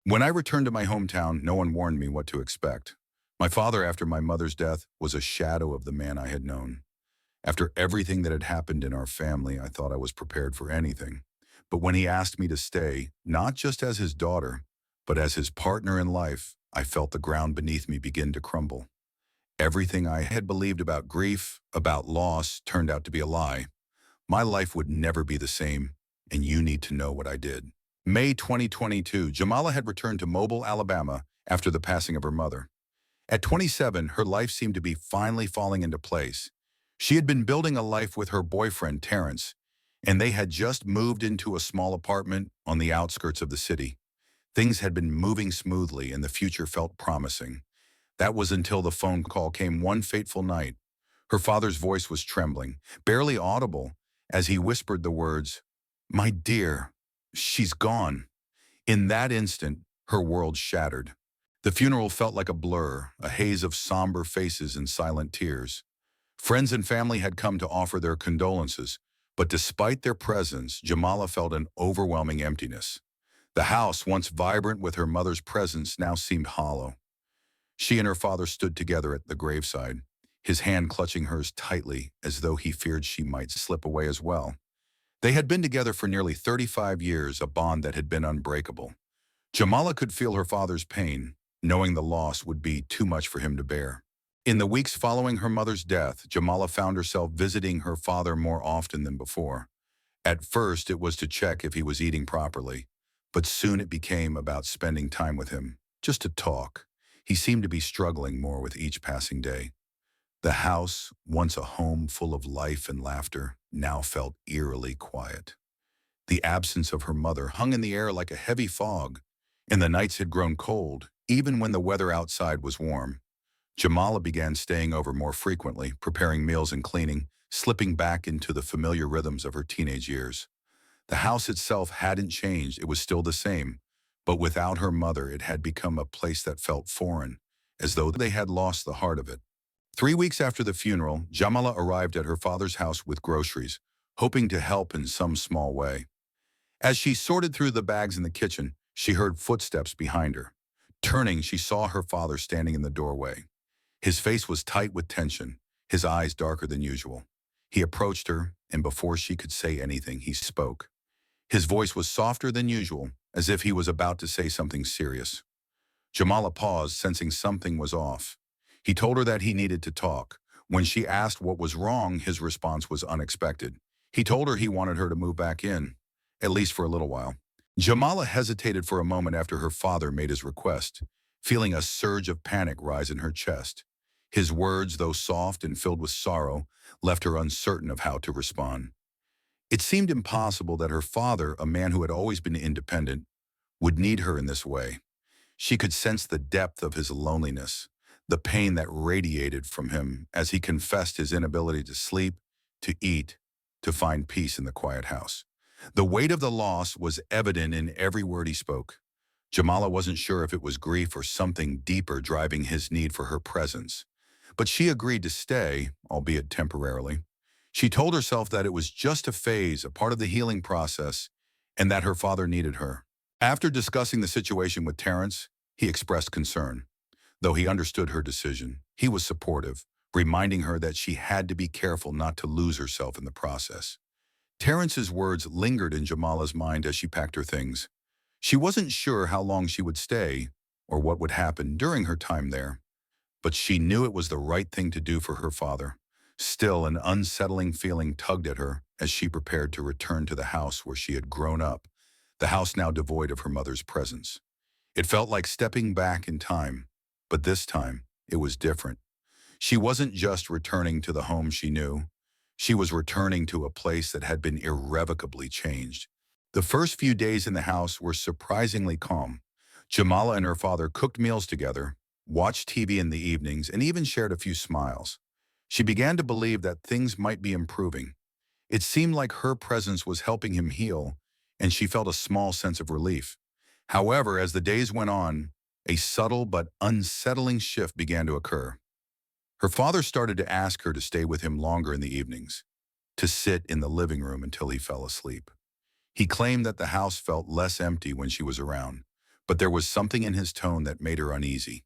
When I returned to my hometown, no one warned me what to expect. My father, after my mother's death, was a shadow of the man I had known. After everything that had happened in our family, I thought I was prepared for anything. But when he asked me to stay, not just as his daughter, but as his partner in life, I felt the ground beneath me begin to crumble. Everything I had believed about grief, about loss, turned out to be a lie. My life would never be the same, and you need to know what I did. May 2022, Jamala had returned to Mobile, Alabama after the passing of her mother. At 27, her life seemed to be finally falling into place. She had been building a life with her boyfriend, Terrence, and they had just moved into a small apartment on the outskirts of the city. Things had been moving smoothly and the future felt promising. That was until the phone call came one fateful night. Her father's voice was trembling, barely audible, as he whispered the words, "My dear, she's gone." In that instant, her world shattered. The funeral felt like a blur, a haze of somber faces and silent tears. Friends and family had come to offer their condolences, but despite their presence, Jamala felt an overwhelming emptiness. The house, once vibrant with her mother's presence, now seemed hollow. She and her father stood together at the graveside, his hand clutching hers tightly as though he feared she might slip away as well. They had been together for nearly 35 years, a bond that had been unbreakable. Jamala could feel her father's pain, knowing the loss would be too much for him to bear. In the weeks following her mother's death, Jamala found herself visiting her father more often than before. At first, it was to check if he was eating properly, but soon it became about spending time with him, just to talk. He seemed to be struggling more with each passing day. The house, once a home full of life and laughter, now felt eerily quiet. The absence of her mother hung in the air like a heavy fog, and the nights had grown cold, even when the weather outside was warm. Jamala began staying over more frequently, preparing meals and cleaning, slipping back into the familiar rhythms of her teenage years. The house itself hadn't changed, it was still the same, but without her mother it had become a place that felt foreign, as though they had lost the heart of it. 3 weeks after the funeral, Jamala arrived at her father's house with groceries, hoping to help in some small way. As she sorted through the bags in the kitchen, she heard footsteps behind her. Turning, she saw her father standing in the doorway. His face was tight with tension, his eyes darker than usual. He approached her, and before she could say anything, he spoke. His voice was softer than usual, as if he was about to say something serious. Jamala paused, sensing something was off. He told her that he needed to talk. When she asked what was wrong, his response was unexpected. He told her he wanted her to move back in, at least for a little while. Jamala hesitated for a moment after her father made his request, feeling a surge of panic rise in her chest. His words, though soft and filled with sorrow, left her uncertain of how to respond. It seemed impossible that her father, a man who had always been independent, would need her in this way. She could sense the depth of his loneliness, the pain that radiated from him as he confessed his inability to sleep, to eat, to find peace in the quiet house. The weight of the loss was evident in every word he spoke. Jamala wasn't sure if it was grief or something deeper driving his need for her presence. But she agreed to stay, albeit temporarily. She told herself that it was just a phase, a part of the healing process, and that her father needed her. After discussing the situation with Terrence, he expressed concern. Though he understood her decision, he was supportive, reminding her that she had to be careful not to lose herself in the process. Terrence's words lingered in Jamala's mind as she packed her things. She wasn't sure how long she would stay or what would happen during her time there, but she knew it was the right thing to do for her father. Still, an unsettling feeling tugged at her as she prepared to return to the house where she had grown up, the house now devoid of her mother's presence. It felt like stepping back in time, but this time it was different. She wasn't just returning to the home she knew. She was returning to a place that had been irrevocably changed. The first few days in the house were surprisingly calm. Jamala and her father cooked meals together, watched TV in the evenings, and even shared a few smiles. She began to believe that things might be improving. It seemed like her presence was helping him heal, and she felt a small sense of relief. However, as the days went on, a subtle but unsettling shift began to occur. Her father started to ask her to stay with him longer in the evenings, to sit in the living room until he fell asleep. He claimed that the house felt less empty when she was around, but there was something in his tone that made her uneasy.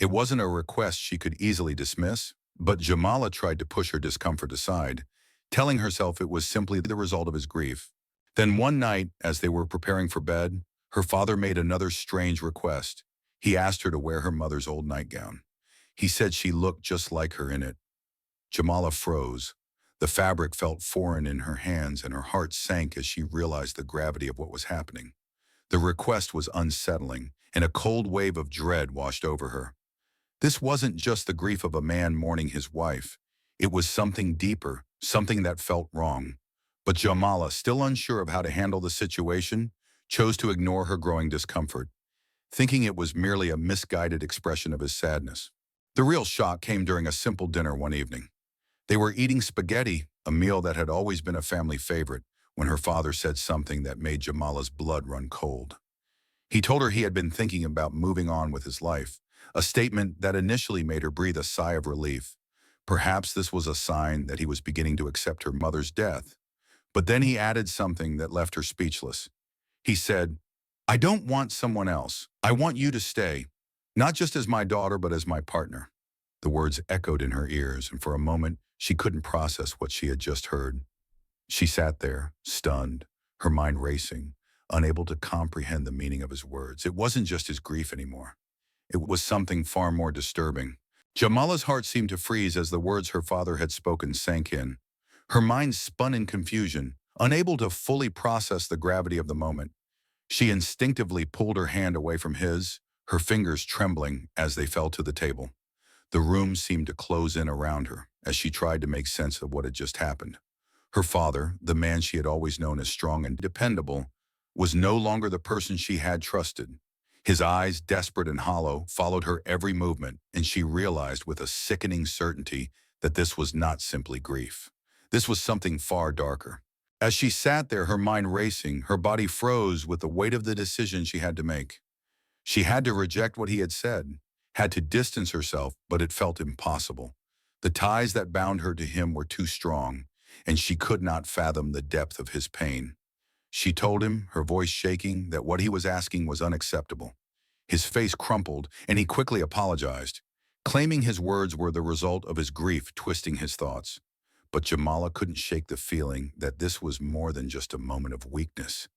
It wasn't a request she could easily dismiss, but Jamala tried to push her discomfort aside, telling herself it was simply the result of his grief. Then one night, as they were preparing for bed, her father made another strange request. He asked her to wear her mother's old nightgown. He said she looked just like her in it. Jamala froze. The fabric felt foreign in her hands and her heart sank as she realized the gravity of what was happening. The request was unsettling, and a cold wave of dread washed over her. This wasn't just the grief of a man mourning his wife. It was something deeper, something that felt wrong. But Jamala, still unsure of how to handle the situation, chose to ignore her growing discomfort, thinking it was merely a misguided expression of his sadness. The real shock came during a simple dinner one evening. They were eating spaghetti, a meal that had always been a family favorite, when her father said something that made Jamala's blood run cold. He told her he had been thinking about moving on with his life, a statement that initially made her breathe a sigh of relief. Perhaps this was a sign that he was beginning to accept her mother's death. But then he added something that left her speechless. He said, "I don't want someone else. I want you to stay, not just as my daughter, but as my partner." The words echoed in her ears, and for a moment, she couldn't process what she had just heard. She sat there, stunned, her mind racing, unable to comprehend the meaning of his words. It wasn't just his grief anymore. It was something far more disturbing. Jamala's heart seemed to freeze as the words her father had spoken sank in. Her mind spun in confusion, unable to fully process the gravity of the moment. She instinctively pulled her hand away from his, her fingers trembling as they fell to the table. The room seemed to close in around her as she tried to make sense of what had just happened. Her father, the man she had always known as strong and dependable, was no longer the person she had trusted. His eyes, desperate and hollow, followed her every movement, and she realized with a sickening certainty that this was not simply grief. This was something far darker. As she sat there, her mind racing, her body froze with the weight of the decision she had to make. She had to reject what he had said, had to distance herself, but it felt impossible. The ties that bound her to him were too strong, and she could not fathom the depth of his pain. She told him, her voice shaking, that what he was asking was unacceptable. His face crumpled, and he quickly apologized, claiming his words were the result of his grief twisting his thoughts. But Jamala couldn't shake the feeling that this was more than just a moment of weakness.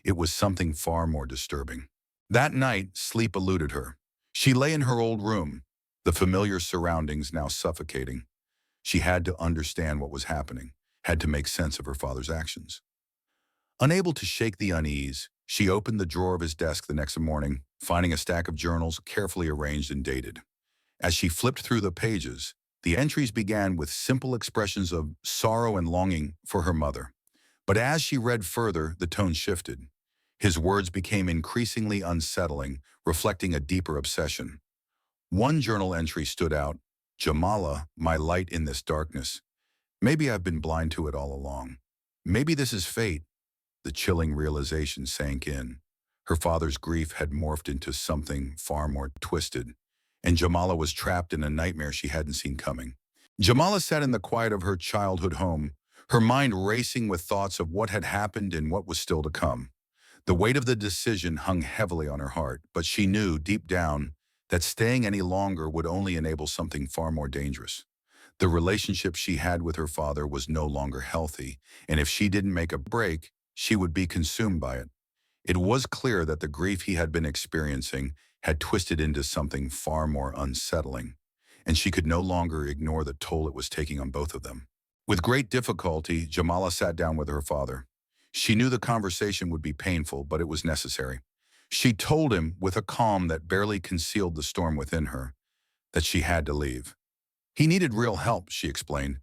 It was something far more disturbing. That night, sleep eluded her. She lay in her old room, the familiar surroundings now suffocating. She had to understand what was happening, had to make sense of her father's actions. Unable to shake the unease, she opened the drawer of his desk the next morning, finding a stack of journals carefully arranged and dated. As she flipped through the pages, the entries began with simple expressions of sorrow and longing for her mother. But as she read further, the tone shifted. His words became increasingly unsettling, reflecting a deeper obsession. One journal entry stood out, "Jamala, my light in this darkness. Maybe I've been blind to it all along. Maybe this is fate." The chilling realization sank in. Her father's grief had morphed into something far more twisted, and Jamala was trapped in a nightmare she hadn't seen coming. Jamala sat in the quiet of her childhood home, her mind racing with thoughts of what had happened and what was still to come. The weight of the decision hung heavily on her heart, but she knew deep down that staying any longer would only enable something far more dangerous. The relationship she had with her father was no longer healthy, and if she didn't make a break, she would be consumed by it. It was clear that the grief he had been experiencing had twisted into something far more unsettling, and she could no longer ignore the toll it was taking on both of them. With great difficulty, Jamala sat down with her father. She knew the conversation would be painful, but it was necessary. She told him, with a calm that barely concealed the storm within her, that she had to leave. He needed real help, she explained.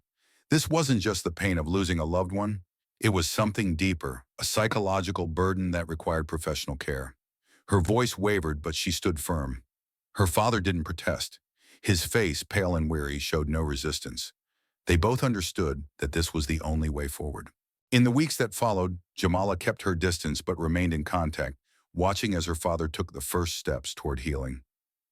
This wasn't just the pain of losing a loved one. It was something deeper, a psychological burden that required professional care. Her voice wavered, but she stood firm. Her father didn't protest. His face, pale and weary, showed no resistance. They both understood that this was the only way forward. In the weeks that followed, Jamala kept her distance but remained in contact, watching as her father took the first steps toward healing.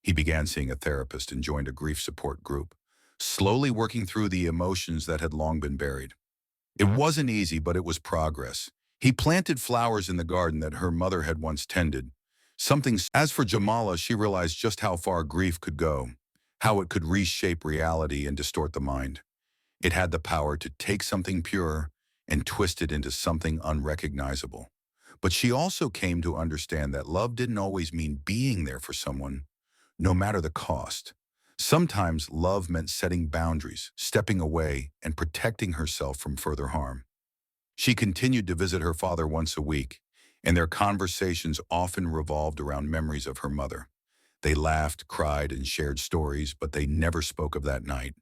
He began seeing a therapist and joined a grief support group, slowly working through the emotions that had long been buried. It wasn't easy, but it was progress. He planted flowers in the garden that her mother had once tended, As for Jamala, she realized just how far grief could go, how it could reshape reality and distort the mind. It had the power to take something pure and twist it into something unrecognizable. But she also came to understand that love didn't always mean being there for someone, no matter the cost. Sometimes love meant setting boundaries, stepping away, and protecting herself from further harm. She continued to visit her father once a week, and their conversations often revolved around memories of her mother. They laughed, cried, and shared stories, but they never spoke of that night.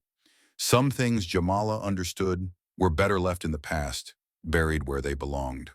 Some things Jamala understood were better left in the past, buried where they belonged.